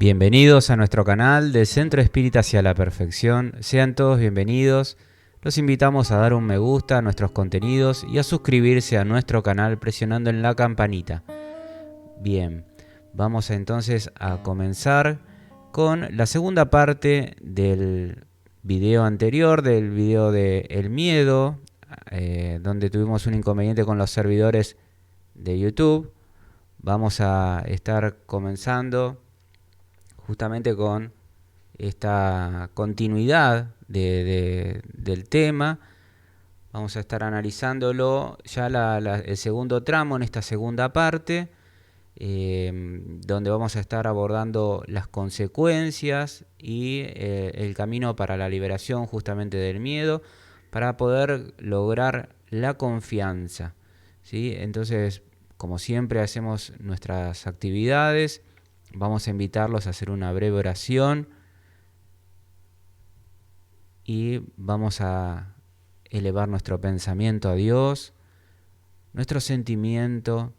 Bienvenidos a nuestro canal de Centro Espírita hacia la Perfección. Sean todos bienvenidos. Los invitamos a dar un me gusta a nuestros contenidos y a suscribirse a nuestro canal presionando en la campanita. Bien, vamos entonces a comenzar con la segunda parte del video anterior, del video de El Miedo, donde tuvimos un inconveniente con los servidores de YouTube. Vamos a estar comenzando justamente con esta continuidad del tema. Vamos a estar analizándolo ya el segundo tramo en esta segunda parte, donde vamos a estar abordando las consecuencias y el camino para la liberación justamente del miedo, para poder lograr la confianza, ¿sí? Entonces, como siempre hacemos nuestras actividades, vamos a invitarlos a hacer una breve oración y vamos a elevar nuestro pensamiento a Dios, nuestro sentimiento,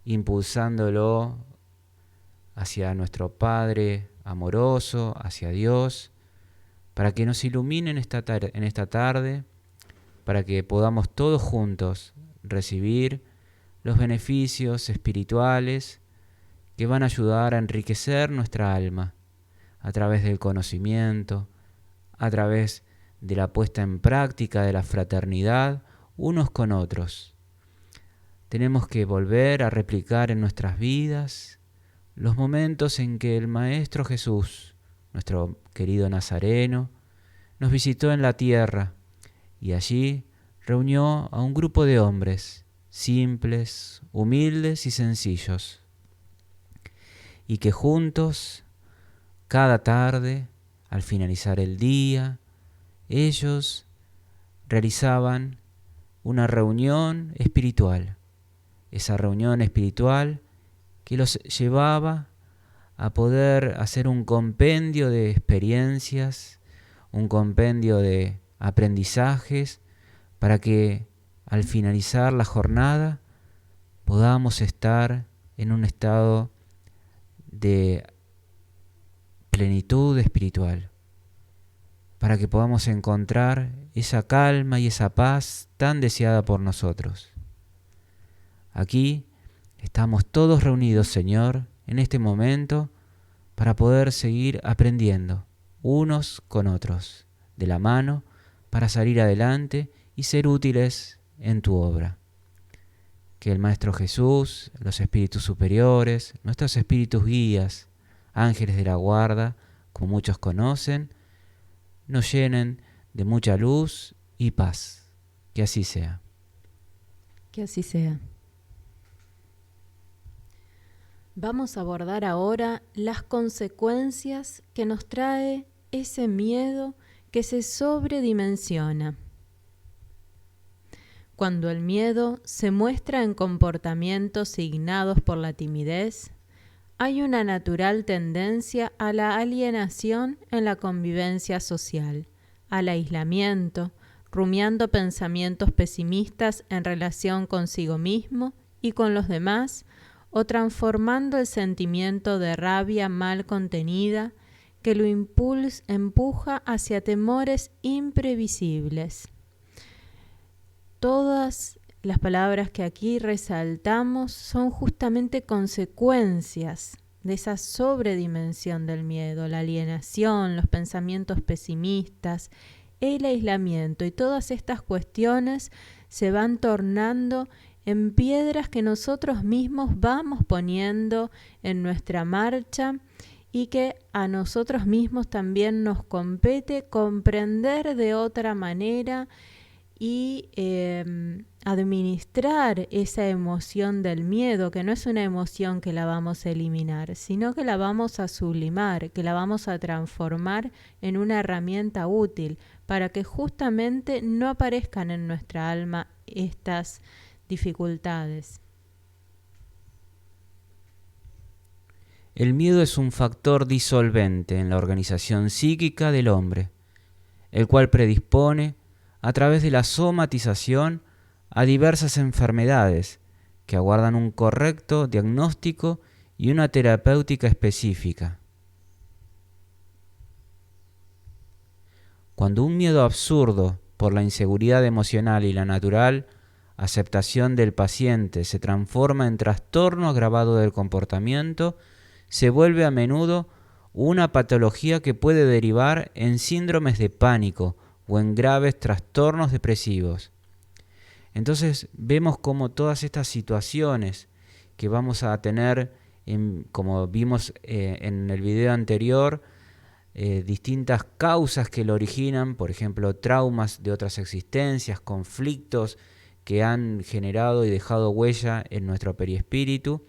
impulsándolo hacia nuestro Padre amoroso, hacia Dios, para que nos ilumine en esta tarde, para que podamos todos juntos recibir los beneficios espirituales que van a ayudar a enriquecer nuestra alma a través del conocimiento, a través de la puesta en práctica de la fraternidad unos con otros. Tenemos que volver a replicar en nuestras vidas los momentos en que el Maestro Jesús, nuestro querido Nazareno, nos visitó en la tierra y allí reunió a un grupo de hombres simples, humildes y sencillos, y que juntos, cada tarde, al finalizar el día, ellos realizaban una reunión espiritual. Esa reunión espiritual que los llevaba a poder hacer un compendio de experiencias, un compendio de aprendizajes, para que al finalizar la jornada podamos estar en un estado de plenitud espiritual, para que podamos encontrar esa calma y esa paz tan deseada por nosotros. Aquí estamos todos reunidos, Señor, en este momento, para poder seguir aprendiendo unos con otros, de la mano, para salir adelante y ser útiles en tu obra. Que el Maestro Jesús, los espíritus superiores, nuestros espíritus guías, ángeles de la guarda, como muchos conocen, nos llenen de mucha luz y paz. Que así sea. Que así sea. Vamos a abordar ahora las consecuencias que nos trae ese miedo que se sobredimensiona. Cuando el miedo se muestra en comportamientos signados por la timidez, hay una natural tendencia a la alienación en la convivencia social, al aislamiento, rumiando pensamientos pesimistas en relación consigo mismo y con los demás, o transformando el sentimiento de rabia mal contenida que lo empuja hacia temores imprevisibles. Todas las palabras que aquí resaltamos son justamente consecuencias de esa sobredimensión del miedo, la alienación, los pensamientos pesimistas, el aislamiento, y todas estas cuestiones se van tornando en piedras que nosotros mismos vamos poniendo en nuestra marcha y que a nosotros mismos también nos compete comprender de otra manera y administrar esa emoción del miedo, que no es una emoción que la vamos a eliminar, sino que la vamos a sublimar, que la vamos a transformar en una herramienta útil para que justamente no aparezcan en nuestra alma estas dificultades. El miedo es un factor disolvente en la organización psíquica del hombre, el cual predispone, a través de la somatización, a diversas enfermedades que aguardan un correcto diagnóstico y una terapéutica específica. Cuando un miedo absurdo por la inseguridad emocional y la natural aceptación del paciente se transforma en trastorno agravado del comportamiento, se vuelve a menudo una patología que puede derivar en síndromes de pánico o en graves trastornos depresivos. Entonces vemos cómo todas estas situaciones que vamos a tener, como vimos en el video anterior, distintas causas que lo originan, por ejemplo, traumas de otras existencias, conflictos que han generado y dejado huella en nuestro perispíritu,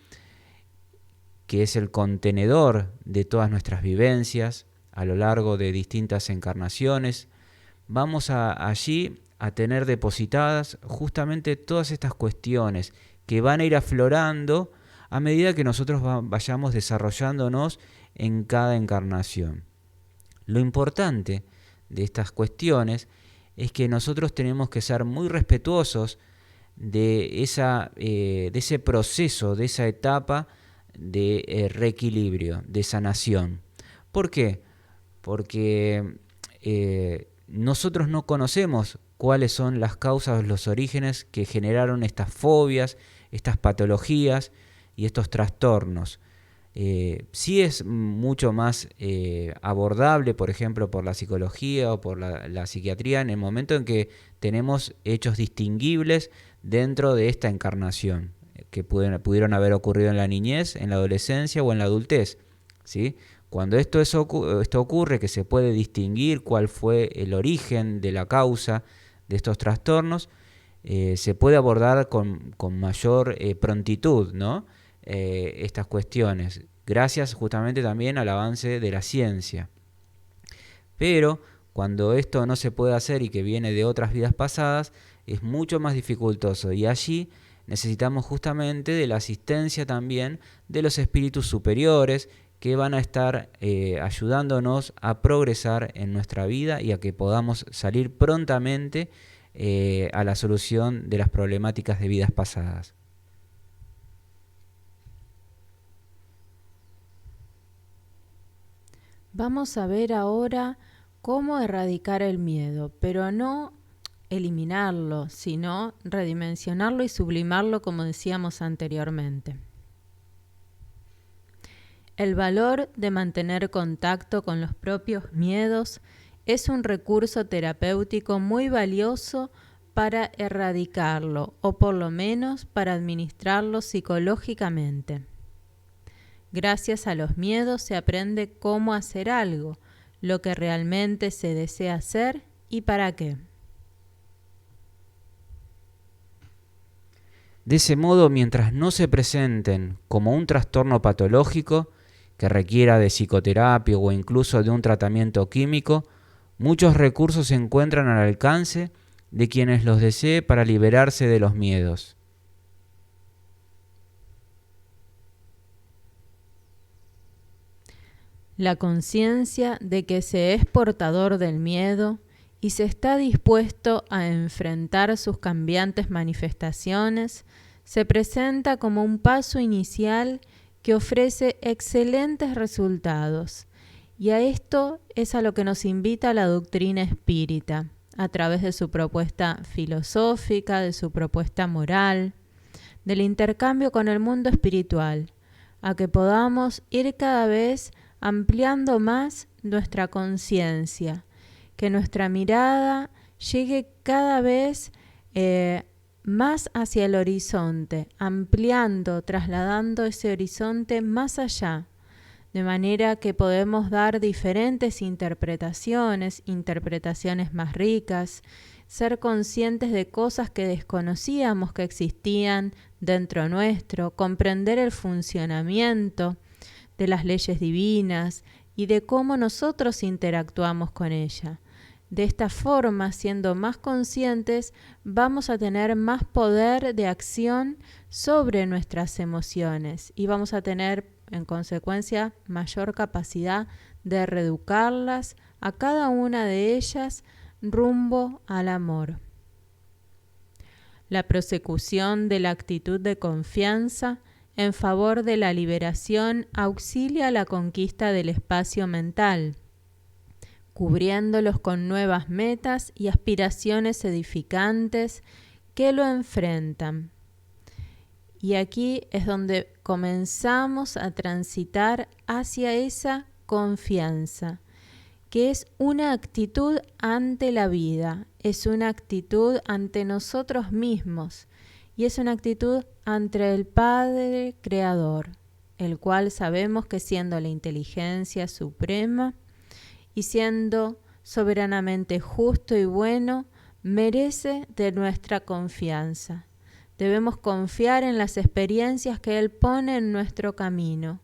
que es el contenedor de todas nuestras vivencias a lo largo de distintas encarnaciones. Vamos allí a tener depositadas justamente todas estas cuestiones que van a ir aflorando a medida que nosotros vayamos desarrollándonos en cada encarnación. Lo importante de estas cuestiones es que nosotros tenemos que ser muy respetuosos de ese proceso, de esa etapa de reequilibrio, de sanación. ¿Por qué? Porque nosotros no conocemos cuáles son las causas, los orígenes que generaron estas fobias, estas patologías y estos trastornos. Sí es mucho más abordable, por ejemplo, por la psicología o por la psiquiatría en el momento en que tenemos hechos distinguibles dentro de esta encarnación, que pudieron haber ocurrido en la niñez, en la adolescencia o en la adultez, ¿sí? Cuando esto ocurre, que se puede distinguir cuál fue el origen de la causa de estos trastornos, se puede abordar con mayor prontitud, ¿no? Estas cuestiones, gracias justamente también al avance de la ciencia. Pero cuando esto no se puede hacer y que viene de otras vidas pasadas, es mucho más dificultoso, y allí necesitamos justamente de la asistencia también de los espíritus superiores que van a estar ayudándonos a progresar en nuestra vida y a que podamos salir prontamente a la solución de las problemáticas de vidas pasadas. Vamos a ver ahora cómo erradicar el miedo, pero no eliminarlo, sino redimensionarlo y sublimarlo, como decíamos anteriormente. El valor de mantener contacto con los propios miedos es un recurso terapéutico muy valioso para erradicarlo, o por lo menos para administrarlo psicológicamente. Gracias a los miedos se aprende cómo hacer algo, lo que realmente se desea hacer y para qué. De ese modo, mientras no se presenten como un trastorno patológico que requiera de psicoterapia o incluso de un tratamiento químico, muchos recursos se encuentran al alcance de quienes los desee para liberarse de los miedos. La conciencia de que se es portador del miedo y se está dispuesto a enfrentar sus cambiantes manifestaciones se presenta como un paso inicial que ofrece excelentes resultados. Y a esto es a lo que nos invita la doctrina espírita, a través de su propuesta filosófica, de su propuesta moral, del intercambio con el mundo espiritual, a que podamos ir cada vez ampliando más nuestra conciencia, que nuestra mirada llegue cada vez más hacia el horizonte, ampliando, trasladando ese horizonte más allá, de manera que podemos dar diferentes interpretaciones más ricas, ser conscientes de cosas que desconocíamos que existían dentro nuestro, comprender el funcionamiento de las leyes divinas y de cómo nosotros interactuamos con ella. De esta forma, siendo más conscientes, vamos a tener más poder de acción sobre nuestras emociones y vamos a tener, en consecuencia, mayor capacidad de reeducarlas a cada una de ellas rumbo al amor. La prosecución de la actitud de confianza en favor de la liberación auxilia la conquista del espacio mental, cubriéndolos con nuevas metas y aspiraciones edificantes que lo enfrentan. Y aquí es donde comenzamos a transitar hacia esa confianza, que es una actitud ante la vida, es una actitud ante nosotros mismos y es una actitud ante el Padre Creador, el cual sabemos que siendo la inteligencia suprema y siendo soberanamente justo y bueno, merece de nuestra confianza. Debemos confiar en las experiencias que Él pone en nuestro camino,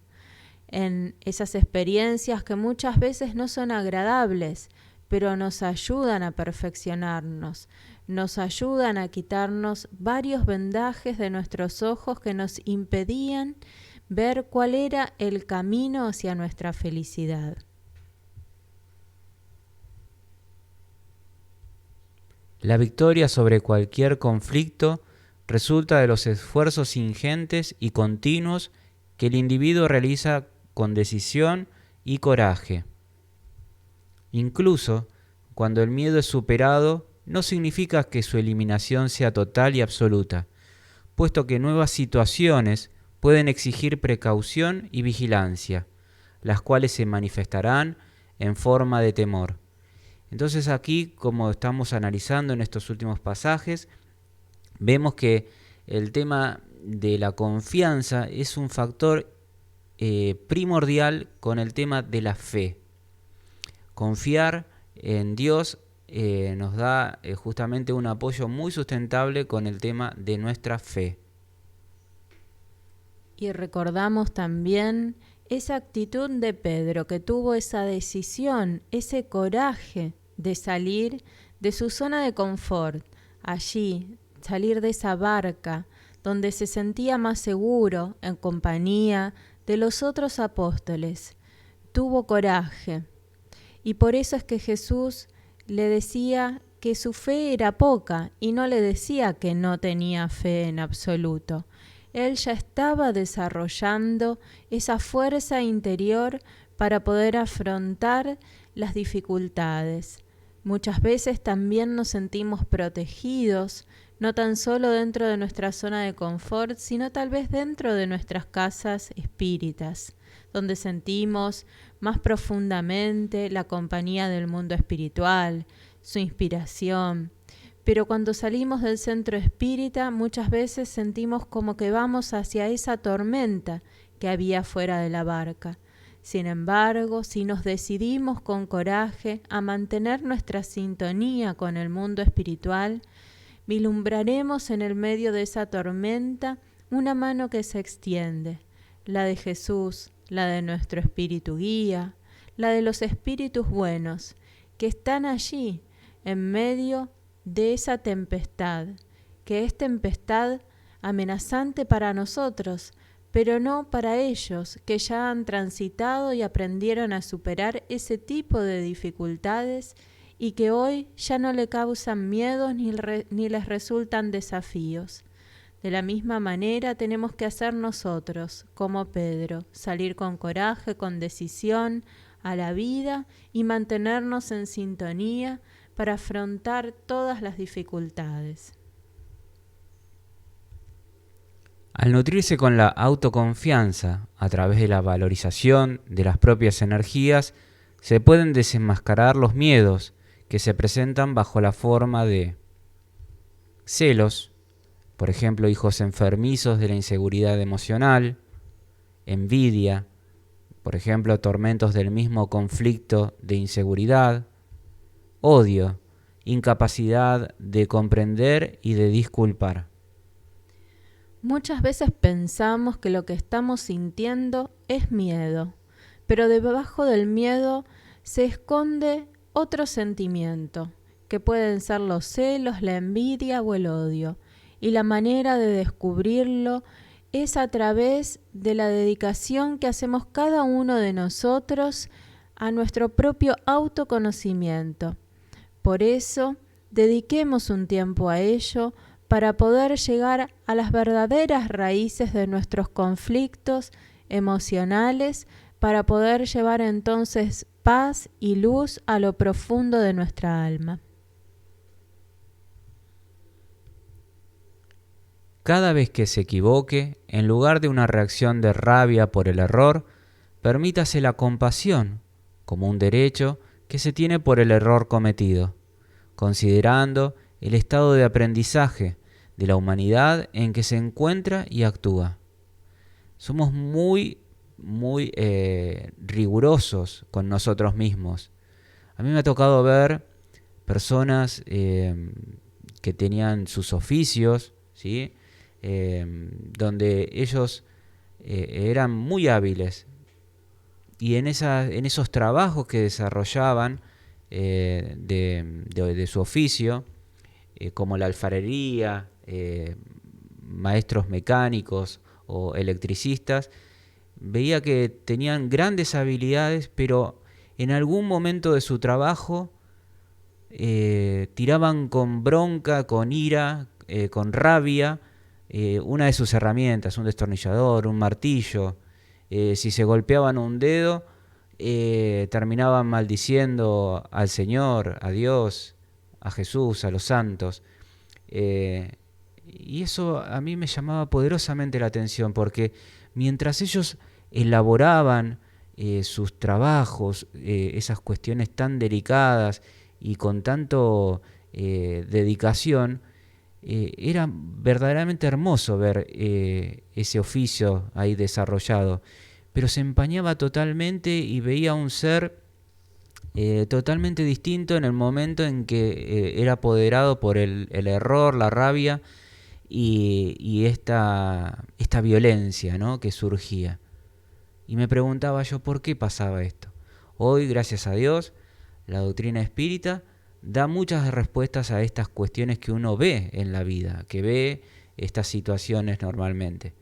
en esas experiencias que muchas veces no son agradables, pero nos ayudan a perfeccionarnos, nos ayudan a quitarnos varios vendajes de nuestros ojos que nos impedían ver cuál era el camino hacia nuestra felicidad. La victoria sobre cualquier conflicto resulta de los esfuerzos ingentes y continuos que el individuo realiza con decisión y coraje. Incluso cuando el miedo es superado, no significa que su eliminación sea total y absoluta, puesto que nuevas situaciones pueden exigir precaución y vigilancia, las cuales se manifestarán en forma de temor. Entonces aquí, como estamos analizando en estos últimos pasajes, vemos que el tema de la confianza es un factor primordial con el tema de la fe. Confiar en Dios nos da justamente un apoyo muy sustentable con el tema de nuestra fe. Y recordamos también esa actitud de Pedro, que tuvo esa decisión, ese coraje de salir de su zona de confort, allí, salir de esa barca donde se sentía más seguro en compañía de los otros apóstoles. Tuvo coraje y por eso es que Jesús le decía que su fe era poca y no le decía que no tenía fe en absoluto. Él ya estaba desarrollando esa fuerza interior para poder afrontar las dificultades. Muchas veces también nos sentimos protegidos, no tan solo dentro de nuestra zona de confort, sino tal vez dentro de nuestras casas espíritas, donde sentimos más profundamente la compañía del mundo espiritual, su inspiración. Pero cuando salimos del centro espírita, muchas veces sentimos como que vamos hacia esa tormenta que había fuera de la barca. Sin embargo, si nos decidimos con coraje a mantener nuestra sintonía con el mundo espiritual, vislumbraremos en el medio de esa tormenta una mano que se extiende, la de Jesús, la de nuestro espíritu guía, la de los espíritus buenos, que están allí en medio de esa tempestad, que es tempestad amenazante para nosotros, pero no para ellos, que ya han transitado y aprendieron a superar ese tipo de dificultades y que hoy ya no le causan miedos ni les resultan desafíos. De la misma manera tenemos que hacer nosotros, como Pedro, salir con coraje, con decisión a la vida y mantenernos en sintonía para afrontar todas las dificultades. Al nutrirse con la autoconfianza a través de la valorización de las propias energías, se pueden desenmascarar los miedos que se presentan bajo la forma de celos, por ejemplo, hijos enfermizos de la inseguridad emocional, envidia, por ejemplo, tormentos del mismo conflicto de inseguridad, odio, incapacidad de comprender y de disculpar. Muchas veces pensamos que lo que estamos sintiendo es miedo, pero debajo del miedo se esconde otro sentimiento, que pueden ser los celos, la envidia o el odio, y la manera de descubrirlo es a través de la dedicación que hacemos cada uno de nosotros a nuestro propio autoconocimiento. Por eso, dediquemos un tiempo a ello para poder llegar a las verdaderas raíces de nuestros conflictos emocionales, para poder llevar entonces paz y luz a lo profundo de nuestra alma. Cada vez que se equivoque, en lugar de una reacción de rabia por el error, permítase la compasión como un derecho que se tiene por el error cometido, considerando el estado de aprendizaje de la humanidad en que se encuentra y actúa. Somos muy rigurosos con nosotros mismos. A mí me ha tocado ver personas que tenían sus oficios, ¿sí? Donde ellos eran muy hábiles y en esos trabajos que desarrollaban de su oficio, como la alfarería, maestros mecánicos o electricistas, veía que tenían grandes habilidades, pero en algún momento de su trabajo tiraban con bronca, con ira, con rabia, una de sus herramientas, un destornillador, un martillo. Si se golpeaban un dedo, terminaban maldiciendo al Señor, a Dios, a Jesús, a los santos. Y eso a mí me llamaba poderosamente la atención, porque mientras ellos elaboraban sus trabajos, esas cuestiones tan delicadas y con tanto dedicación, era verdaderamente hermoso ver ese oficio ahí desarrollado, pero se empañaba totalmente y veía un ser totalmente distinto en el momento en que era apoderado por el error, la rabia y esta violencia, ¿no?, que surgía. Y me preguntaba yo por qué pasaba esto. Hoy, gracias a Dios, la doctrina espírita da muchas respuestas a estas cuestiones que uno ve en la vida, que ve estas situaciones normalmente.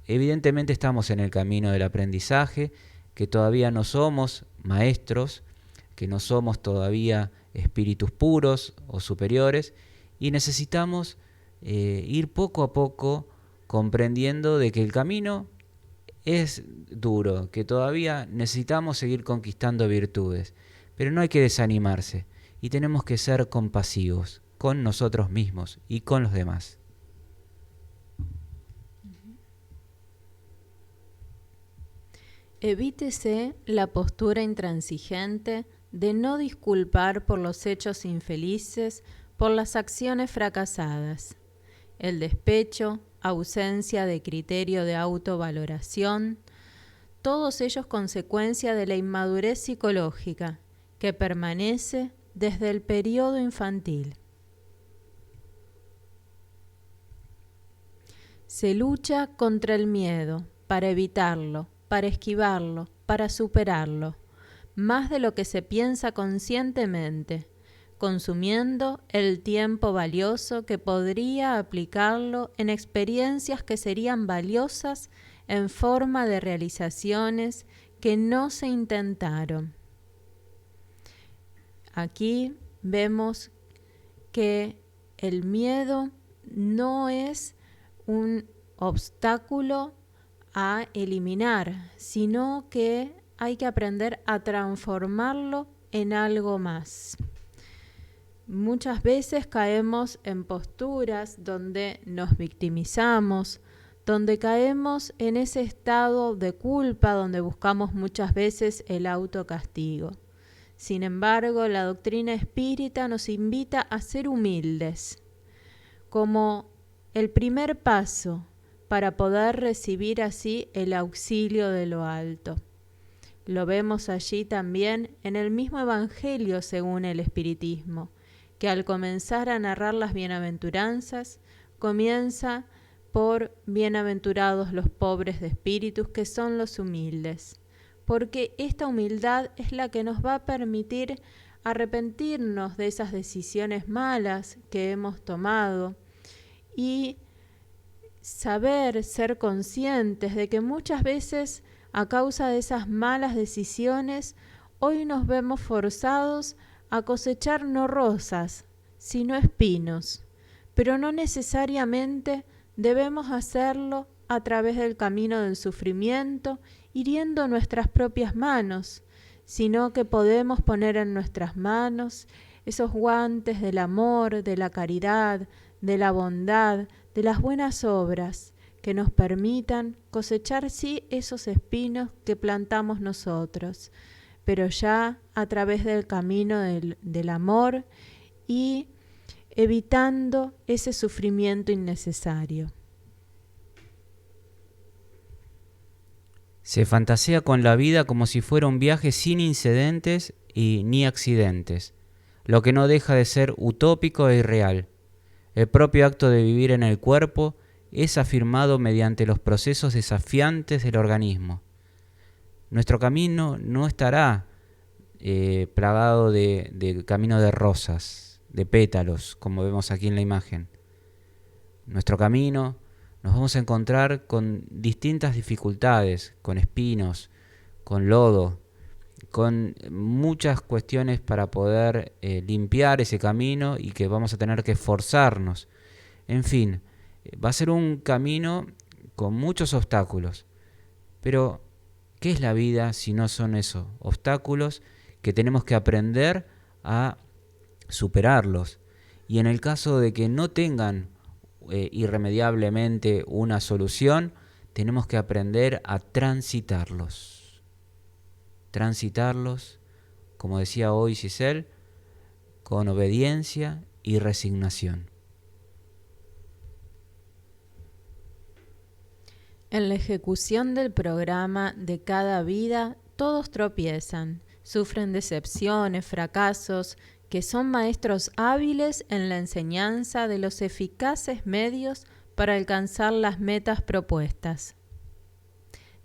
Evidentemente estamos en el camino del aprendizaje, que todavía no somos maestros, que no somos todavía espíritus puros o superiores, y necesitamos ir poco a poco comprendiendo de que el camino es duro, que todavía necesitamos seguir conquistando virtudes. Pero no hay que desanimarse y tenemos que ser compasivos con nosotros mismos y con los demás. Evítese la postura intransigente de no disculpar por los hechos infelices, por las acciones fracasadas. El despecho, ausencia de criterio de autovaloración, todos ellos consecuencia de la inmadurez psicológica que permanece desde el periodo infantil. Se lucha contra el miedo para evitarlo, para esquivarlo, para superarlo, más de lo que se piensa conscientemente, consumiendo el tiempo valioso que podría aplicarlo en experiencias que serían valiosas en forma de realizaciones que no se intentaron. Aquí vemos que el miedo no es un obstáculo a eliminar, sino que hay que aprender a transformarlo en algo más. Muchas veces caemos en posturas donde nos victimizamos, donde caemos en ese estado de culpa, donde buscamos muchas veces el autocastigo. Sin embargo, la doctrina espírita nos invita a ser humildes, como el primer paso para poder recibir así el auxilio de lo alto. Lo vemos allí también en el mismo Evangelio según el Espiritismo, que al comenzar a narrar las bienaventuranzas, comienza por bienaventurados los pobres de espíritus, que son los humildes, porque esta humildad es la que nos va a permitir arrepentirnos de esas decisiones malas que hemos tomado y saber ser conscientes de que muchas veces a causa de esas malas decisiones hoy nos vemos forzados a cosechar no rosas, sino espinos. pero no necesariamente debemos hacerlo a través del camino del sufrimiento, hiriendo nuestras propias manos, sino que podemos poner en nuestras manos esos guantes del amor, de la caridad, de la bondad, de las buenas obras, que nos permitan cosechar sí esos espinos que plantamos nosotros, pero ya a través del camino del amor y evitando ese sufrimiento innecesario. Se fantasea con la vida como si fuera un viaje sin incidentes y ni accidentes, lo que no deja de ser utópico e irreal. El propio acto de vivir en el cuerpo es afirmado mediante los procesos desafiantes del organismo. Nuestro camino no estará plagado de camino de rosas, de pétalos, como vemos aquí en la imagen. Nuestro camino nos vamos a encontrar con distintas dificultades, con espinos, con lodo, con muchas cuestiones para poder limpiar ese camino y que vamos a tener que esforzarnos. En fin, va a ser un camino con muchos obstáculos. Pero, ¿qué es la vida si no son esos obstáculos que tenemos que aprender a superarlos? Y en el caso de que no tengan irremediablemente una solución, tenemos que aprender a transitarlos. Transitarlos, como decía hoy Giselle, con obediencia y resignación. En la ejecución del programa de cada vida, todos tropiezan, sufren decepciones, fracasos, que son maestros hábiles en la enseñanza de los eficaces medios para alcanzar las metas propuestas.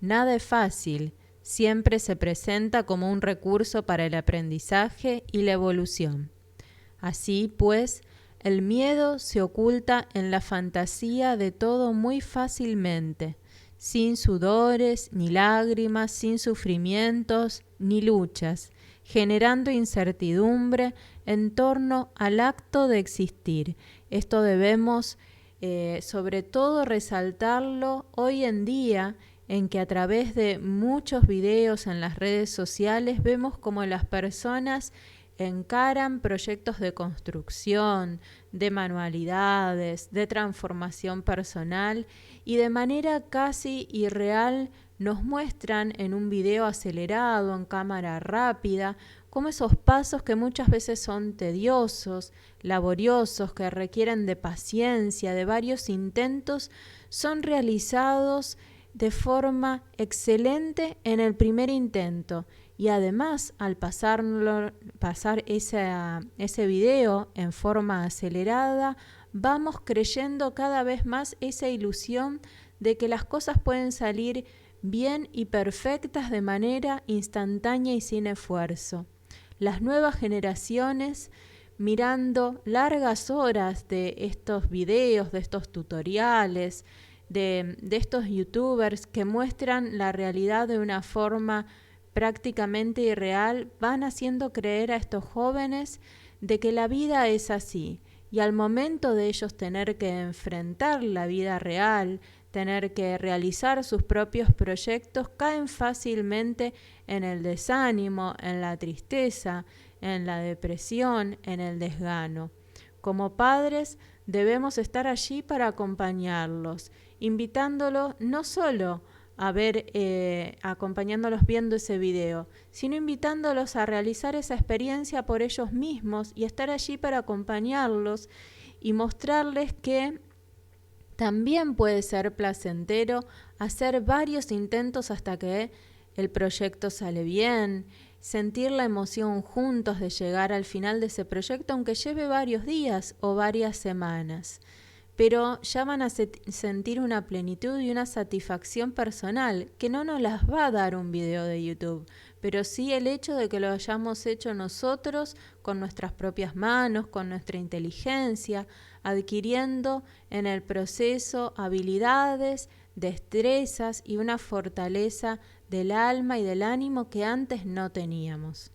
Nada es fácil, siempre se presenta como un recurso para el aprendizaje y la evolución. Así pues, el miedo se oculta en la fantasía de todo muy fácilmente, sin sudores, ni lágrimas, sin sufrimientos, ni luchas, generando incertidumbre en torno al acto de existir. Esto debemos sobre todo resaltarlo hoy en día, en que a través de muchos videos en las redes sociales vemos como las personas encaran proyectos de construcción, de manualidades, de transformación personal y de manera casi irreal nos muestran en un video acelerado, en cámara rápida, como esos pasos que muchas veces son tediosos, laboriosos, que requieren de paciencia, de varios intentos, son realizados de forma excelente en el primer intento. Y además, al pasar ese video en forma acelerada, vamos creyendo cada vez más esa ilusión de que las cosas pueden salir bien y perfectas de manera instantánea y sin esfuerzo. Las nuevas generaciones, mirando largas horas de estos videos, de estos tutoriales, de estos youtubers que muestran la realidad de una forma prácticamente irreal, van haciendo creer a estos jóvenes de que la vida es así, y al momento de ellos tener que enfrentar la vida real, tener que realizar sus propios proyectos, caen fácilmente en el desánimo, en la tristeza, en la depresión, en el desgano. Como padres debemos estar allí para acompañarlos, invitándolos no solo a ver, acompañándolos viendo ese video, sino invitándolos a realizar esa experiencia por ellos mismos y estar allí para acompañarlos y mostrarles que también puede ser placentero hacer varios intentos hasta que el proyecto sale bien, sentir la emoción juntos de llegar al final de ese proyecto, aunque lleve varios días o varias semanas. Pero ya van a sentir una plenitud y una satisfacción personal que no nos las va a dar un video de YouTube, pero sí el hecho de que lo hayamos hecho nosotros con nuestras propias manos, con nuestra inteligencia, adquiriendo en el proceso habilidades, destrezas y una fortaleza del alma y del ánimo que antes no teníamos.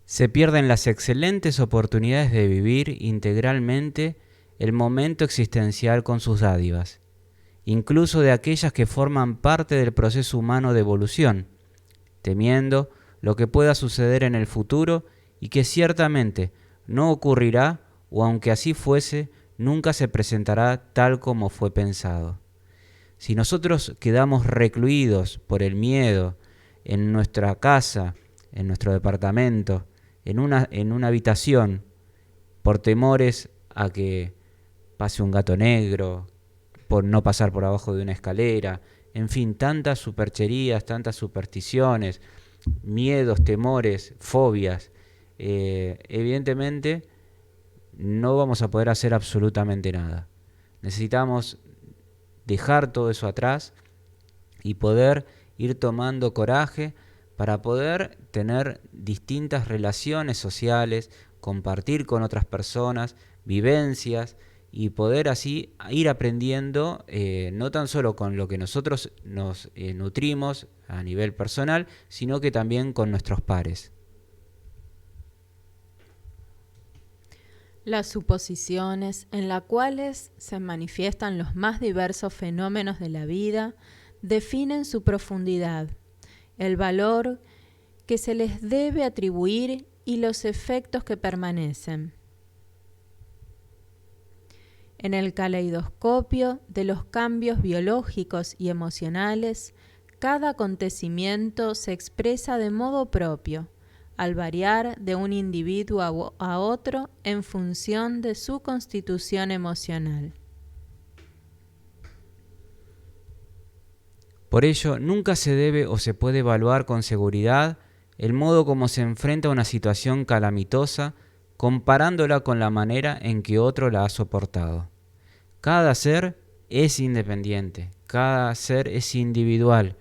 Se pierden las excelentes oportunidades de vivir integralmente el momento existencial con sus dádivas, incluso de aquellas que forman parte del proceso humano de evolución, temiendo lo que pueda suceder en el futuro y que ciertamente no ocurrirá, o aunque así fuese, nunca se presentará tal como fue pensado. Si nosotros quedamos recluidos por el miedo en nuestra casa, en nuestro departamento, en una habitación, por temores a que pase un gato negro, por no pasar por abajo de una escalera, en fin, tantas supercherías, tantas supersticiones, miedos, temores, fobias, evidentemente no vamos a poder hacer absolutamente nada. Necesitamos dejar todo eso atrás y poder ir tomando coraje para poder tener distintas relaciones sociales, compartir con otras personas, vivencias, y poder así ir aprendiendo no tan solo con lo que nosotros nos nutrimos a nivel personal, sino que también con nuestros pares. Las suposiciones en las cuales se manifiestan los más diversos fenómenos de la vida definen su profundidad, el valor que se les debe atribuir y los efectos que permanecen. En el caleidoscopio de los cambios biológicos y emocionales, cada acontecimiento se expresa de modo propio, al variar de un individuo a otro en función de su constitución emocional. Por ello, nunca se debe o se puede evaluar con seguridad el modo como se enfrenta a una situación calamitosa, comparándola con la manera en que otro la ha soportado. Cada ser es independiente, cada ser es individual.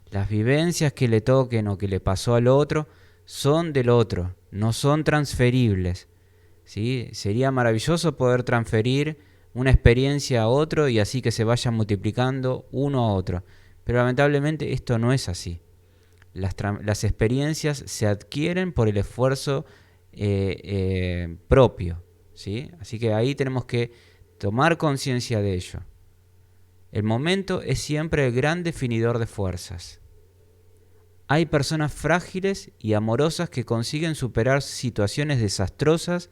Las vivencias que le toquen o que le pasó al otro son del otro, no son transferibles, ¿sí? Sería maravilloso poder transferir una experiencia a otro y así que se vayan multiplicando uno a otro, pero lamentablemente esto no es así. Las experiencias se adquieren por el esfuerzo propio, ¿sí? Así que ahí tenemos que tomar conciencia de ello. El momento es siempre el gran definidor de fuerzas. Hay personas frágiles y amorosas que consiguen superar situaciones desastrosas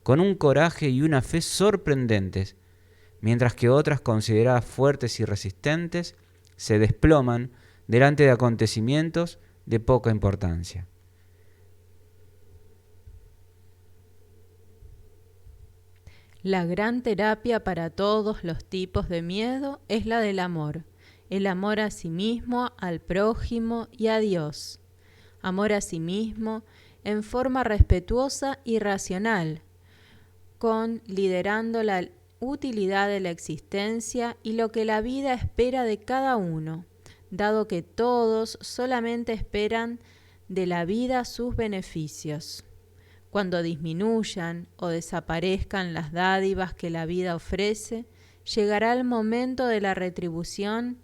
con un coraje y una fe sorprendentes, mientras que otras, consideradas fuertes y resistentes, se desploman delante de acontecimientos de poca importancia. La gran terapia para todos los tipos de miedo es la del amor. El amor a sí mismo, al prójimo y a Dios. Amor a sí mismo en forma respetuosa y racional, liderando la utilidad de la existencia y lo que la vida espera de cada uno, dado que todos solamente esperan de la vida sus beneficios. Cuando disminuyan o desaparezcan las dádivas que la vida ofrece, llegará el momento de la retribución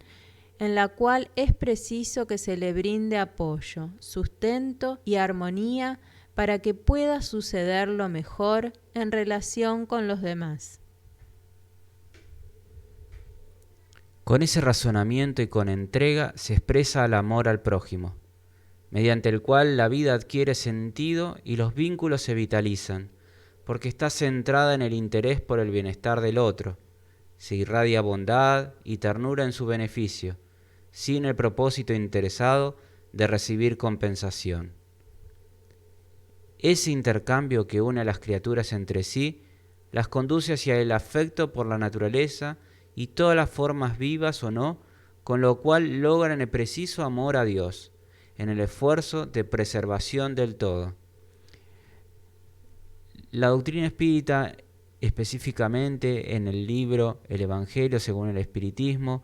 en la cual es preciso que se le brinde apoyo, sustento y armonía para que pueda suceder lo mejor en relación con los demás. Con ese razonamiento y con entrega se expresa el amor al prójimo, mediante el cual la vida adquiere sentido y los vínculos se vitalizan, porque está centrada en el interés por el bienestar del otro. Se irradia bondad y ternura en su beneficio, sin el propósito interesado de recibir compensación. Ese intercambio que une a las criaturas entre sí las conduce hacia el afecto por la naturaleza y todas las formas vivas o no, con lo cual logran el preciso amor a Dios, en el esfuerzo de preservación del todo. La doctrina espírita, específicamente en el libro El Evangelio según el Espiritismo,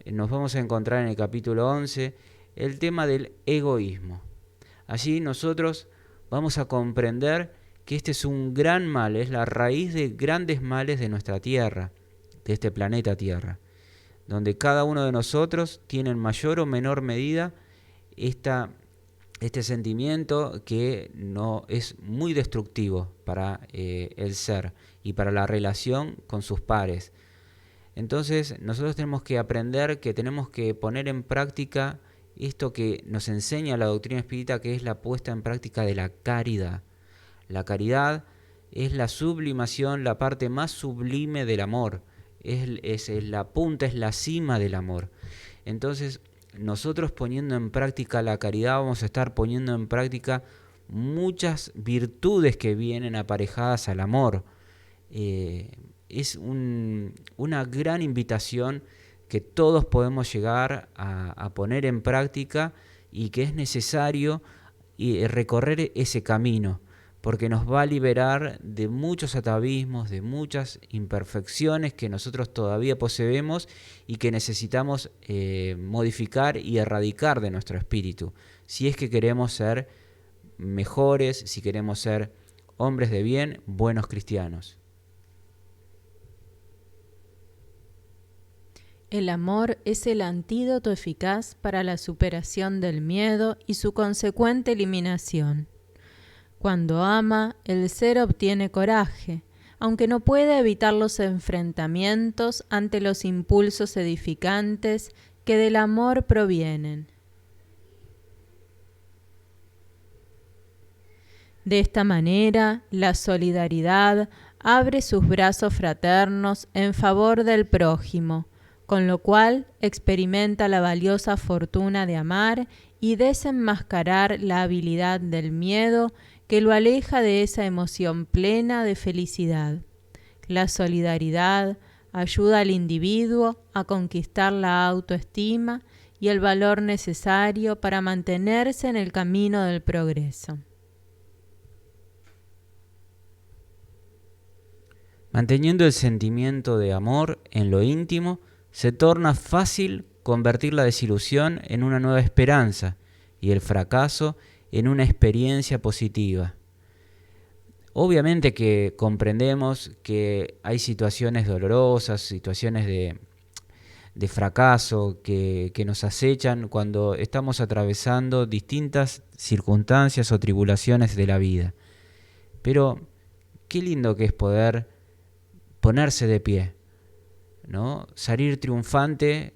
nos vamos a encontrar en el capítulo 11 el tema del egoísmo. Allí nosotros vamos a comprender que este es un gran mal, es la raíz de grandes males de nuestra Tierra, de este planeta Tierra, donde cada uno de nosotros tiene en mayor o menor medida este sentimiento que no es muy destructivo para el ser y para la relación con sus pares. Entonces nosotros tenemos que aprender que tenemos que poner en práctica esto que nos enseña la doctrina espírita, que es la puesta en práctica de la caridad. La caridad es la sublimación, la parte más sublime del amor, es la punta, es la cima del amor. Entonces nosotros poniendo en práctica la caridad vamos a estar poniendo en práctica muchas virtudes que vienen aparejadas al amor. Es una gran invitación que todos podemos llegar a poner en práctica y que es necesario recorrer ese camino, porque nos va a liberar de muchos atavismos, de muchas imperfecciones que nosotros todavía poseemos y que necesitamos modificar y erradicar de nuestro espíritu, si es que queremos ser mejores, si queremos ser hombres de bien, buenos cristianos. El amor es el antídoto eficaz para la superación del miedo y su consecuente eliminación. Cuando ama, el ser obtiene coraje, aunque no puede evitar los enfrentamientos ante los impulsos edificantes que del amor provienen. De esta manera, la solidaridad abre sus brazos fraternos en favor del prójimo, con lo cual experimenta la valiosa fortuna de amar y desenmascarar la habilidad del miedo que lo aleja de esa emoción plena de felicidad. La solidaridad ayuda al individuo a conquistar la autoestima y el valor necesario para mantenerse en el camino del progreso. Manteniendo el sentimiento de amor en lo íntimo, se torna fácil convertir la desilusión en una nueva esperanza y el fracaso en una experiencia positiva. Obviamente que comprendemos que hay situaciones dolorosas, situaciones de fracaso que nos acechan cuando estamos atravesando distintas circunstancias o tribulaciones de la vida. Pero qué lindo que es poder ponerse de pie, ¿no? Salir triunfante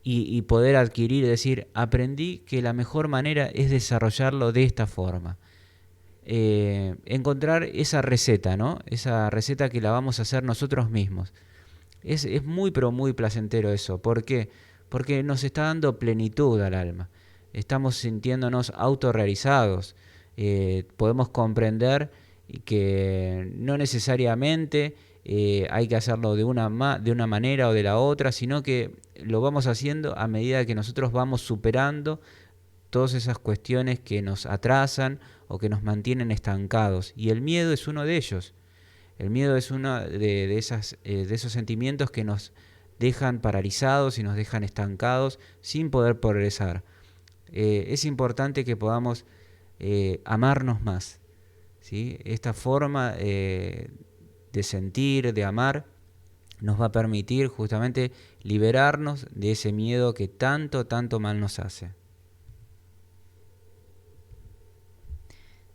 y poder adquirir, decir, aprendí que la mejor manera es desarrollarlo de esta forma. Encontrar esa receta, ¿no? Esa receta que la vamos a hacer nosotros mismos. Es muy, pero muy placentero eso. ¿Por qué? Porque nos está dando plenitud al alma. Estamos sintiéndonos autorrealizados. Podemos comprender que no necesariamente hay que hacerlo de una manera o de la otra, sino que lo vamos haciendo a medida que nosotros vamos superando todas esas cuestiones que nos atrasan o que nos mantienen estancados. Y el miedo es uno de ellos. El miedo es uno de esos sentimientos que nos dejan paralizados y nos dejan estancados sin poder progresar. Es importante que podamos amarnos más, ¿sí? Esta forma de sentir, de amar, nos va a permitir justamente liberarnos de ese miedo que tanto mal nos hace.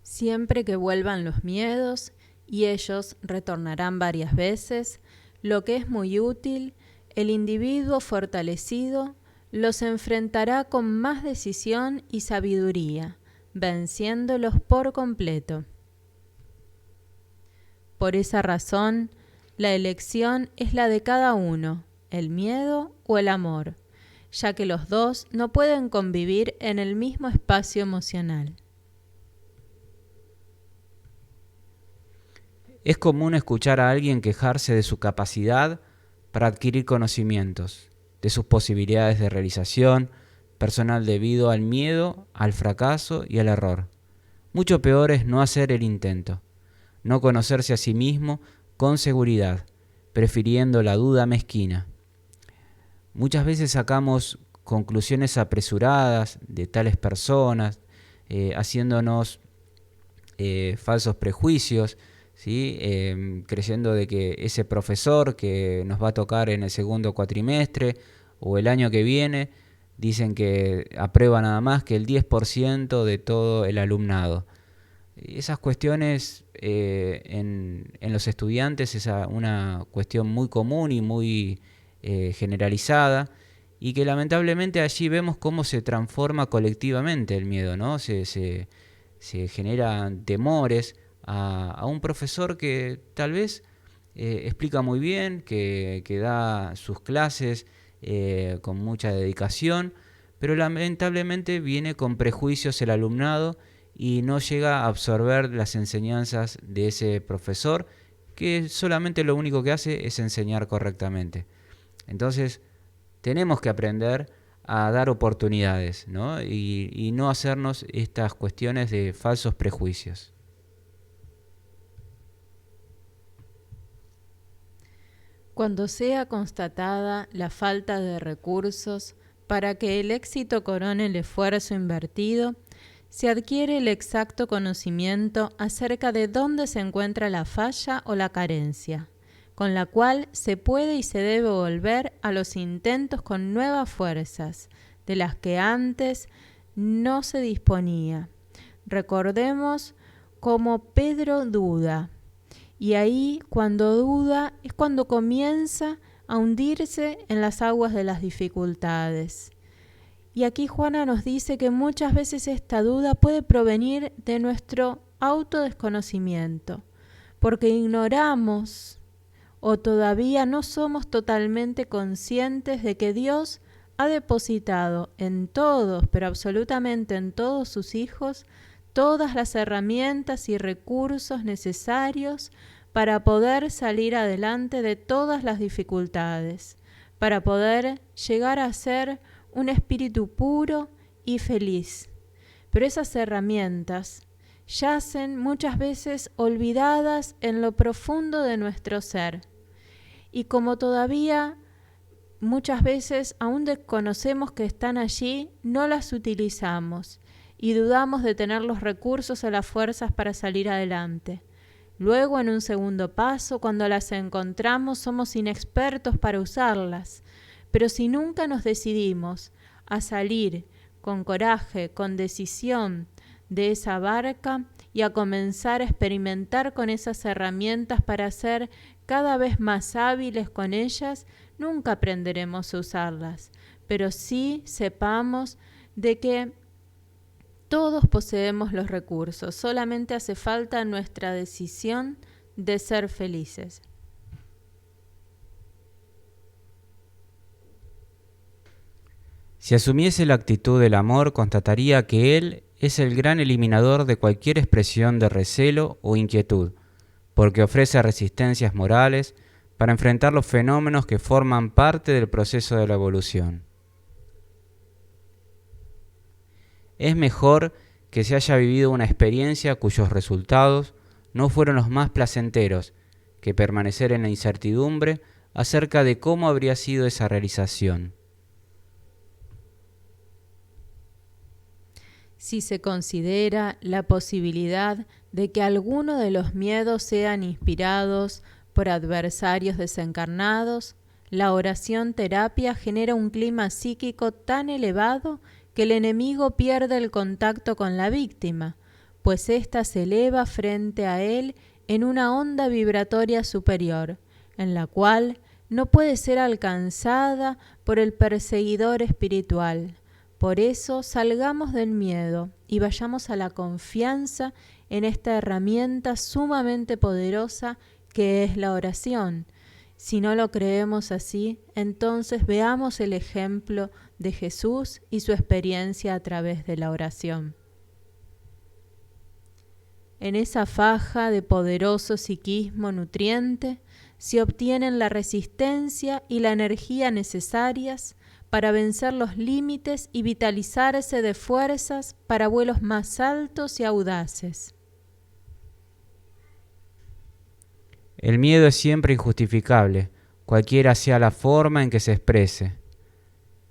Siempre que vuelvan los miedos, y ellos retornarán varias veces, lo que es muy útil, el individuo fortalecido los enfrentará con más decisión y sabiduría, venciéndolos por completo. Por esa razón, la elección es la de cada uno, el miedo o el amor, ya que los dos no pueden convivir en el mismo espacio emocional. Es común escuchar a alguien quejarse de su capacidad para adquirir conocimientos, de sus posibilidades de realización personal debido al miedo, al fracaso y al error. Mucho peor es no hacer el intento, no conocerse a sí mismo con seguridad, prefiriendo la duda mezquina. Muchas veces sacamos conclusiones apresuradas de tales personas, haciéndonos falsos prejuicios, ¿sí? Creyendo de que ese profesor que nos va a tocar en el segundo cuatrimestre o el año que viene dicen que aprueba nada más que el 10% de todo el alumnado. Esas cuestiones en los estudiantes es una cuestión muy común y muy generalizada, y que lamentablemente allí vemos cómo se transforma colectivamente el miedo, ¿no? Se generan temores a un profesor que tal vez explica muy bien, que da sus clases con mucha dedicación, pero lamentablemente viene con prejuicios el alumnado y no llega a absorber las enseñanzas de ese profesor, que solamente lo único que hace es enseñar correctamente. Entonces, tenemos que aprender a dar oportunidades, ¿no? Y no hacernos estas cuestiones de falsos prejuicios. Cuando sea constatada la falta de recursos para que el éxito corone el esfuerzo invertido, se adquiere el exacto conocimiento acerca de dónde se encuentra la falla o la carencia, con la cual se puede y se debe volver a los intentos con nuevas fuerzas, de las que antes no se disponía. Recordemos cómo Pedro duda, y ahí cuando duda es cuando comienza a hundirse en las aguas de las dificultades. Y aquí Juana nos dice que muchas veces esta duda puede provenir de nuestro autodesconocimiento, porque ignoramos o todavía no somos totalmente conscientes de que Dios ha depositado en todos, pero absolutamente en todos sus hijos, todas las herramientas y recursos necesarios para poder salir adelante de todas las dificultades, para poder llegar a ser un espíritu puro y feliz. Pero esas herramientas yacen muchas veces olvidadas en lo profundo de nuestro ser. Y como todavía muchas veces aún desconocemos que están allí, no las utilizamos y dudamos de tener los recursos o las fuerzas para salir adelante. Luego, en un segundo paso, cuando las encontramos, somos inexpertos para usarlas. Pero si nunca nos decidimos a salir con coraje, con decisión de esa barca y a comenzar a experimentar con esas herramientas para ser cada vez más hábiles con ellas, nunca aprenderemos a usarlas. Pero sí sepamos de que todos poseemos los recursos, solamente hace falta nuestra decisión de ser felices. Si asumiese la actitud del amor, constataría que Él es el gran eliminador de cualquier expresión de recelo o inquietud, porque ofrece resistencias morales para enfrentar los fenómenos que forman parte del proceso de la evolución. Es mejor que se haya vivido una experiencia cuyos resultados no fueron los más placenteros que permanecer en la incertidumbre acerca de cómo habría sido esa realización. Si se considera la posibilidad de que alguno de los miedos sean inspirados por adversarios desencarnados, la oración terapia genera un clima psíquico tan elevado que el enemigo pierde el contacto con la víctima, pues ésta se eleva frente a él en una onda vibratoria superior, en la cual no puede ser alcanzada por el perseguidor espiritual. Por eso salgamos del miedo y vayamos a la confianza en esta herramienta sumamente poderosa que es la oración. Si no lo creemos así, entonces veamos el ejemplo de Jesús y su experiencia a través de la oración. En esa faja de poderoso psiquismo nutriente se obtienen la resistencia y la energía necesarias para vencer los límites y vitalizarse de fuerzas para vuelos más altos y audaces. El miedo es siempre injustificable, cualquiera sea la forma en que se exprese.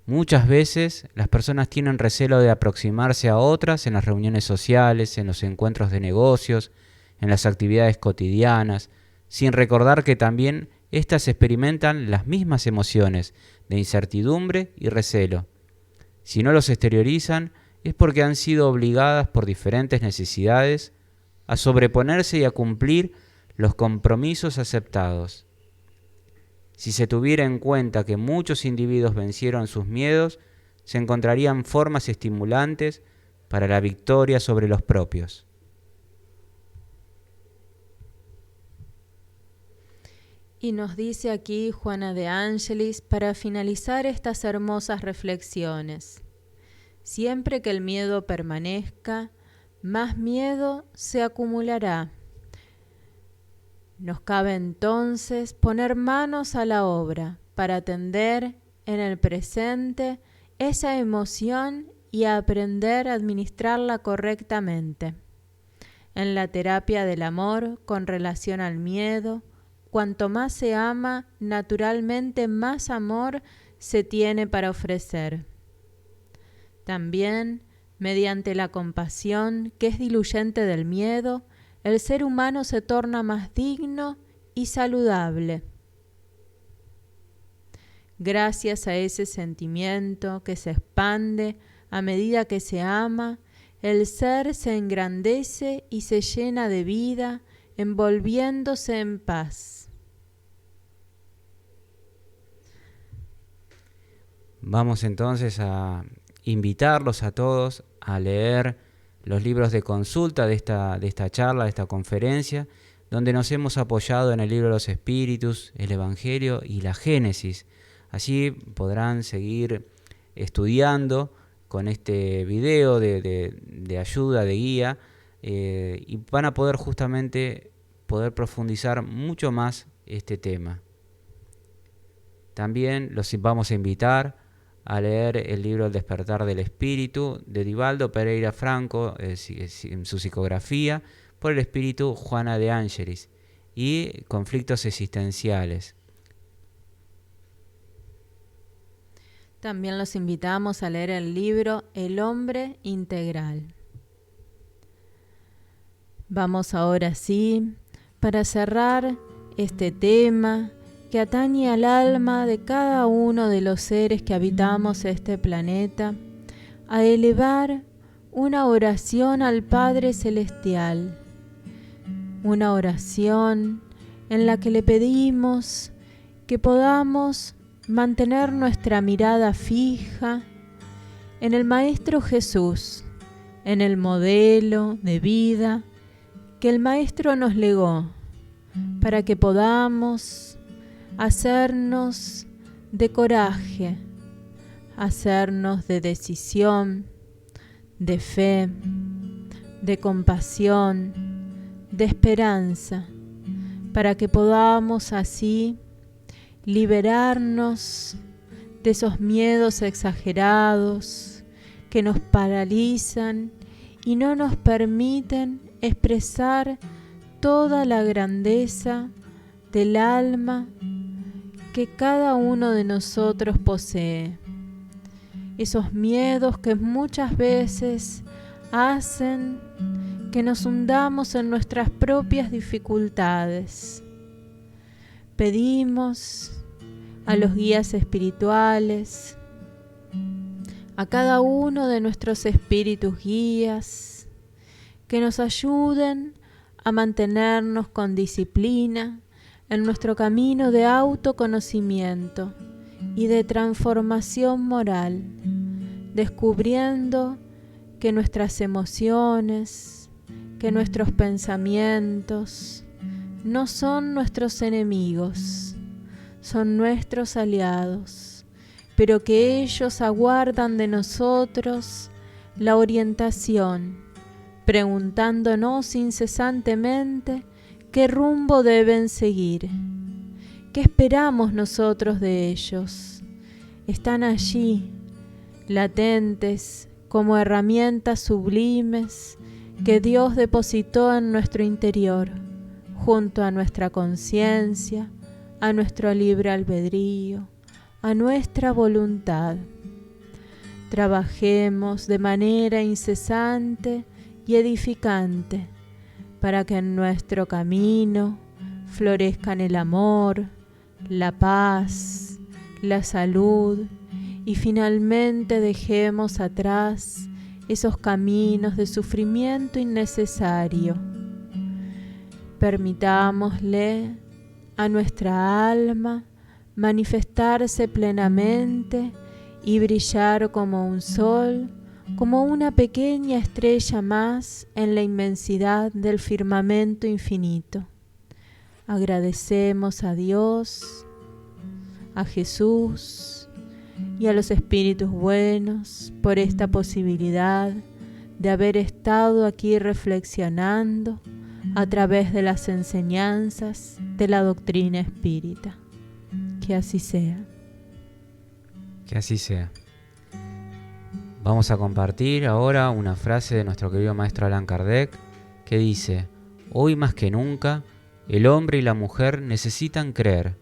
Muchas veces las personas tienen recelo de aproximarse a otras en las reuniones sociales, en los encuentros de negocios, en las actividades cotidianas, sin recordar que también éstas experimentan las mismas emociones de incertidumbre y recelo. Si no los exteriorizan, es porque han sido obligadas por diferentes necesidades a sobreponerse y a cumplir los compromisos aceptados. Si se tuviera en cuenta que muchos individuos vencieron sus miedos, se encontrarían formas estimulantes para la victoria sobre los propios. Y nos dice aquí Juana de Ángelis para finalizar estas hermosas reflexiones: siempre que el miedo permanezca, más miedo se acumulará. Nos cabe entonces poner manos a la obra para atender en el presente esa emoción y aprender a administrarla correctamente. En la terapia del amor con relación al miedo, cuanto más se ama, naturalmente más amor se tiene para ofrecer. También, mediante la compasión, que es diluyente del miedo, el ser humano se torna más digno y saludable. Gracias a ese sentimiento que se expande a medida que se ama, el ser se engrandece y se llena de vida, envolviéndose en paz. Vamos entonces a invitarlos a todos a leer los libros de consulta de esta charla, de esta conferencia, donde nos hemos apoyado en el libro de los Espíritus, el Evangelio y la Génesis. Allí podrán seguir estudiando con este video de ayuda, de guía, y van a poder justamente profundizar mucho más este tema. También los vamos a invitar a leer el libro El despertar del espíritu de Divaldo Pereira Franco, en su psicografía, por el espíritu Juana de Ángelis, y conflictos existenciales. También los invitamos a leer el libro El hombre integral. Vamos ahora sí, para cerrar este tema que atañe al alma de cada uno de los seres que habitamos este planeta, a elevar una oración al Padre Celestial, una oración en la que le pedimos que podamos mantener nuestra mirada fija en el Maestro Jesús, en el modelo de vida que el Maestro nos legó, para que podamos hacernos de coraje, hacernos de decisión, de fe, de compasión, de esperanza, para que podamos así liberarnos de esos miedos exagerados que nos paralizan y no nos permiten expresar toda la grandeza del alma que cada uno de nosotros posee. Esos miedos que muchas veces hacen que nos hundamos en nuestras propias dificultades. Pedimos a los guías espirituales, a cada uno de nuestros espíritus guías, que nos ayuden a mantenernos con disciplina en nuestro camino de autoconocimiento y de transformación moral, descubriendo que nuestras emociones, que nuestros pensamientos no son nuestros enemigos, son nuestros aliados, pero que ellos aguardan de nosotros la orientación, preguntándonos incesantemente qué rumbo deben seguir. ¿Qué esperamos nosotros de ellos? Están allí, latentes, como herramientas sublimes que Dios depositó en nuestro interior, junto a nuestra conciencia, a nuestro libre albedrío, a nuestra voluntad. Trabajemos de manera incesante y edificante para que en nuestro camino florezcan el amor, la paz, la salud y finalmente dejemos atrás esos caminos de sufrimiento innecesario. Permitámosle a nuestra alma manifestarse plenamente y brillar como un sol, como una pequeña estrella más en la inmensidad del firmamento infinito. Agradecemos a Dios, a Jesús y a los espíritus buenos por esta posibilidad de haber estado aquí reflexionando a través de las enseñanzas de la doctrina espírita. Que así sea. Que así sea. Vamos a compartir ahora una frase de nuestro querido maestro Allan Kardec que dice: hoy más que nunca, el hombre y la mujer necesitan creer,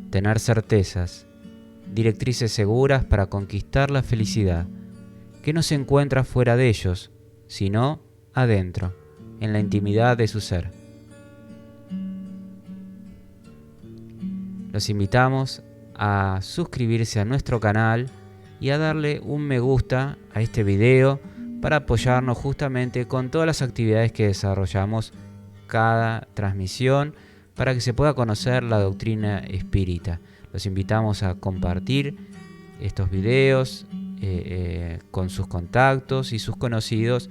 tener certezas, directrices seguras para conquistar la felicidad, que no se encuentra fuera de ellos, sino adentro, en la intimidad de su ser. Los invitamos a suscribirse a nuestro canal y a darle un me gusta a este video para apoyarnos justamente con todas las actividades que desarrollamos cada transmisión para que se pueda conocer la doctrina espírita. Los invitamos a compartir estos videos con sus contactos y sus conocidos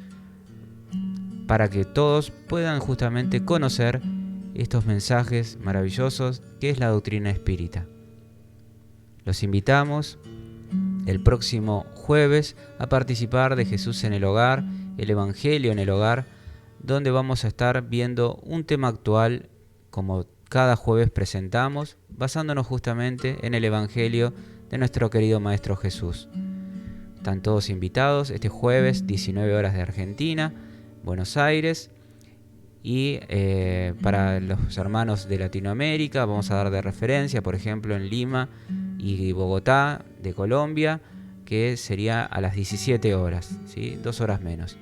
para que todos puedan justamente conocer estos mensajes maravillosos que es la doctrina espírita. Los invitamos el próximo jueves a participar de Jesús en el Hogar, el Evangelio en el Hogar, donde vamos a estar viendo un tema actual como cada jueves presentamos, basándonos justamente en el Evangelio de nuestro querido Maestro Jesús. Están todos invitados este jueves, 19 horas de Argentina, Buenos Aires, y para los hermanos de Latinoamérica vamos a dar de referencia, por ejemplo, en Lima y Bogotá de Colombia, que sería a las 17 horas, ¿sí? 2 horas menos.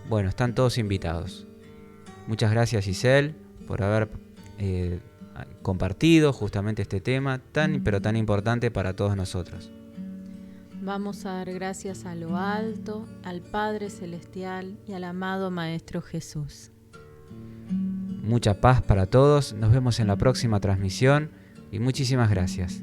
Bueno, están todos invitados. Muchas gracias, Giselle, por haber compartido justamente este tema tan pero tan importante para todos nosotros. Vamos a dar gracias a lo alto, al Padre Celestial y al amado Maestro Jesús. Mucha paz para todos, nos vemos en la próxima transmisión y muchísimas gracias.